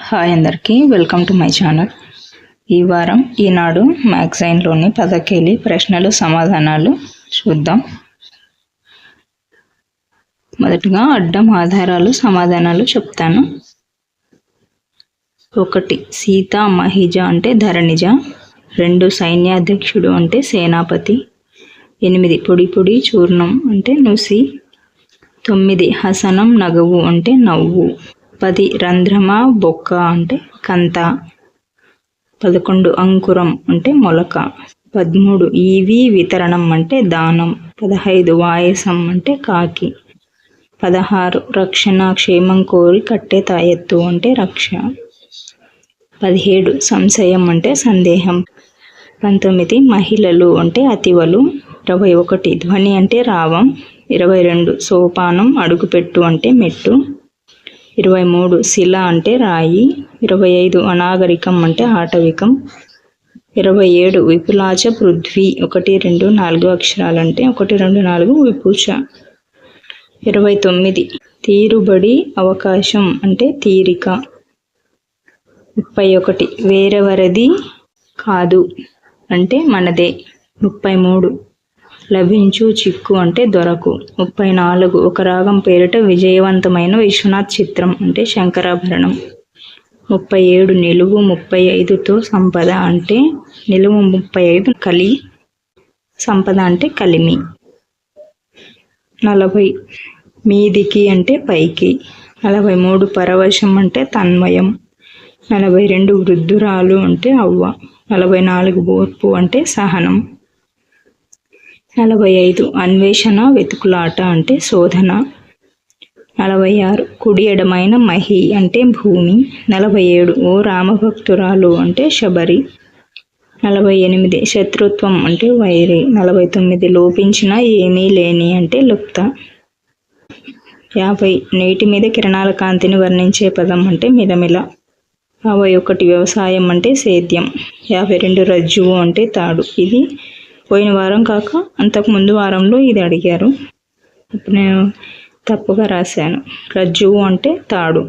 Hi అందరికీ, welcome to my channel. ఈ వారం ఈనాడు మ్యాగజైన్లోని పదకేలి ప్రశ్నలు సమాధానాలు చూద్దాం. మొదటిగా అడ్డం ఆధారాలు సమాధానాలు చెప్తాను. 1 సీత మహిజ అంటే ధరణిజ. 2 సైన్యాధ్యక్షుడు అంటే సేనాపతి. 8 పొడి పొడి చూర్ణం అంటే నుసి. 9 హసనం నగవు అంటే నవ్వు. 10 రంధ్రమ బొక్క అంటే కంత. 11 అంకురం అంటే మొలక. 13 ఈవి వితరణం అంటే దానం. 15 వాయసం అంటే కాకి. 16 రక్షణ క్షేమం కోరి కట్టే తాయెత్తు అంటే రక్ష. 17 సంశయం అంటే సందేహం. 19 మహిళలు అంటే అతివలు. 21 ధ్వని అంటే రావం. 22 సోపానం అడుగుపెట్టు అంటే మెట్టు. 23 శిల అంటే రాయి. 25 అనాగరికం అంటే ఆటవికం. 27 విపులాచ పృథ్వీ 1, 2, 4 అక్షరాలు అంటే 1, 2, 4 విపుచ. 29 తీరుబడి అవకాశం అంటే తీరిక. 31 వేరెవరది కాదు అంటే మనదే. 33 లభించు చిక్కు అంటే దొరకు. 34 ఒక రాగం పేరిట విజయవంతమైన విశ్వనాథ్ చిత్రం అంటే శంకరాభరణం. 37 నిలువు 35తో సంపద అంటే నిలువు 35 కలి, సంపద అంటే కలిమి. 40 మీదికి అంటే పైకి. 43 పరవశం అంటే తన్మయం. 42 వృద్ధురాలు అంటే అవ్వ. 44 ఓర్పు అంటే సహనం. 45 అన్వేషణ వెతుకులాట అంటే శోధన. 46 కుడి ఎడమైన మహి అంటే భూమి. 47 ఓ రామభక్తురాలు అంటే శబరి. 48 శత్రుత్వం అంటే వైరి. 49 లోపించిన ఏమీ లేని అంటే లుప్త. 50 నీటి మీద కిరణాల కాంతిని వర్ణించే పదం అంటే మిలమిల. 51 వ్యవసాయం అంటే సేద్యం. 52 రజ్జువు అంటే తాడు. ఇది పోయిన వారం కాక అంతకు ముందు వారంలో ఇది అడిగారు. ఇప్పుడు నేను తప్పుగా రాశాను. రజ్జువు అంటే తాడు.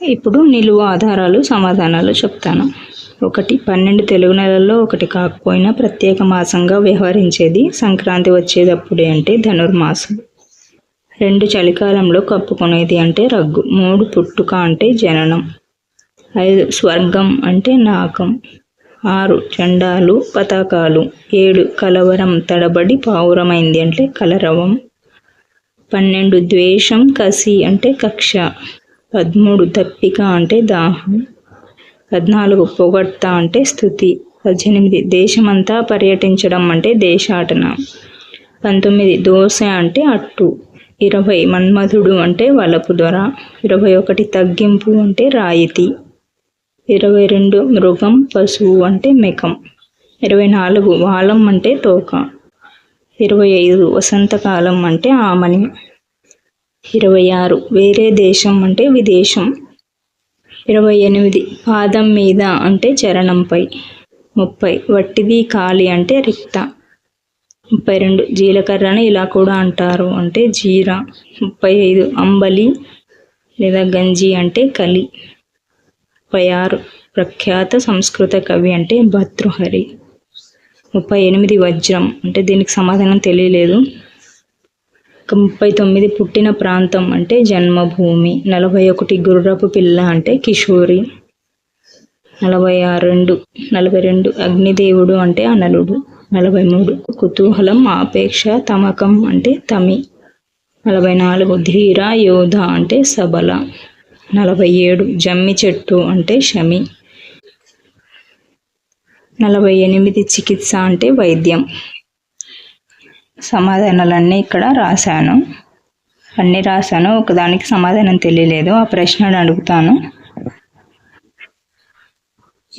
ఇప్పుడు నిలువు ఆధారాలు సమాధానాలు చెప్తాను. 1 12 తెలుగు నెలల్లో ఒకటి కాకపోయినా ప్రత్యేక మాసంగా వ్యవహరించేది సంక్రాంతి వచ్చేటప్పుడే అంటే ధనుర్మాసం. 2 చలికాలంలో కప్పుకునేది అంటే రగ్గు. 3 పుట్టుక అంటే జననం. 5 స్వర్గం అంటే నాకం. 6 జెండాలు పతాకాలు. 7 కలవరం తడబడి పావురమైంది అంటే కలరవం. 12 ద్వేషం కసి అంటే కక్ష. 13 దప్పిక అంటే దాహం. 14 పొగడ్త అంటే స్థుతి. 18 దేశమంతా పర్యటించడం అంటే దేశాటన. 19 దోశ అంటే అట్టు. 20 మన్మధుడు అంటే వలపు దొర. 21 తగ్గింపు అంటే రాయితీ. 22 మృగం పశువు అంటే మెకం. 24 వాలం అంటే తోక. 25 వసంతకాలం అంటే ఆమని. 26 వేరే దేశం అంటే విదేశం. 28 పాదం మీద అంటే చరణంపై. 30 వట్టిది ఖాళీ అంటే రిక్త. 32 జీలకర్రని ఇలా కూడా అంటారు అంటే జీరా. 35 అంబలి లేదా గంజి అంటే కలి. 36 ప్రఖ్యాత సంస్కృత కవి అంటే భర్తృహరి. 38 వజ్రం అంటే దీనికి సమాధానం తెలియలేదు. 39 పుట్టిన ప్రాంతం అంటే జన్మభూమి. 41 గుర్రపు పిల్ల అంటే కిషోరి. 42 అగ్నిదేవుడు అంటే అనలుడు. 43 కుతూహలం ఆపేక్ష తమకం అంటే తమి. 44 ధీర యోధ అంటే సబల. 47 జమ్మి చెట్టు అంటే శమి. 48 చికిత్స అంటే వైద్యం. సమాధానాలన్నీ ఇక్కడ రాశాను. అన్నీ రాశాను, ఒకదానికి సమాధానం తెలియలేదు. ఆ ప్రశ్నను అడుగుతాను.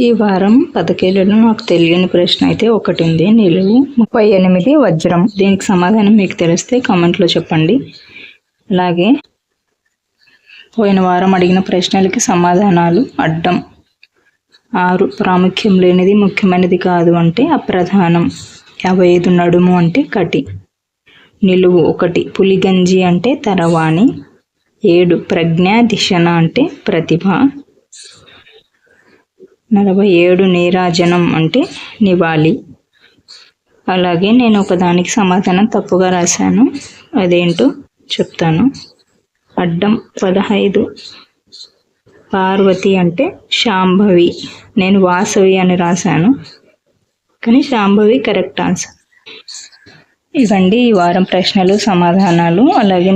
ఈ వారం 10కేలలో నాకు తెలియని ప్రశ్న అయితే ఒకటి ఉంది. నిలువు 38 వజ్రం. దీనికి సమాధానం మీకు తెలిస్తే కామెంట్లో చెప్పండి. అలాగే పోయిన వారం అడిగిన ప్రశ్నలకి సమాధానాలు. అడ్డం 6 ప్రాముఖ్యం లేనిది ముఖ్యమైనది కాదు అంటే అప్రధానం. 55 నడుము అంటే కటి. నిలువు 1 పులిగంజి అంటే తరవాణి. 7 ప్రజ్ఞాధిషణ అంటే ప్రతిభ. 47 నీరాజనం అంటే నివాళి. అలాగే నేను ఒకదానికి సమాధానం తప్పుగా రాశాను, అదేంటో చెప్తాను. అడ్డం 15 పార్వతి అంటే శాంభవి. నేను వాసవి అని రాశాను, కానీ శాంభవి కరెక్ట్ ఆన్సర్. ఇవండి ఈ వారం ప్రశ్నలు సమాధానాలు. అలాగే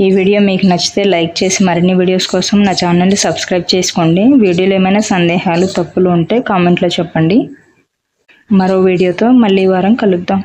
ఈ వీడియో మీకు నచ్చితే లైక్ చేసి మరిన్ని వీడియోస్ కోసం నా ఛానల్ని సబ్స్క్రైబ్ చేసుకోండి. వీడియోలో ఏమైనా సందేహాలు తప్పులు ఉంటే కామెంట్లో చెప్పండి. మరో వీడియోతో మళ్ళీ వారం కలుద్దాం.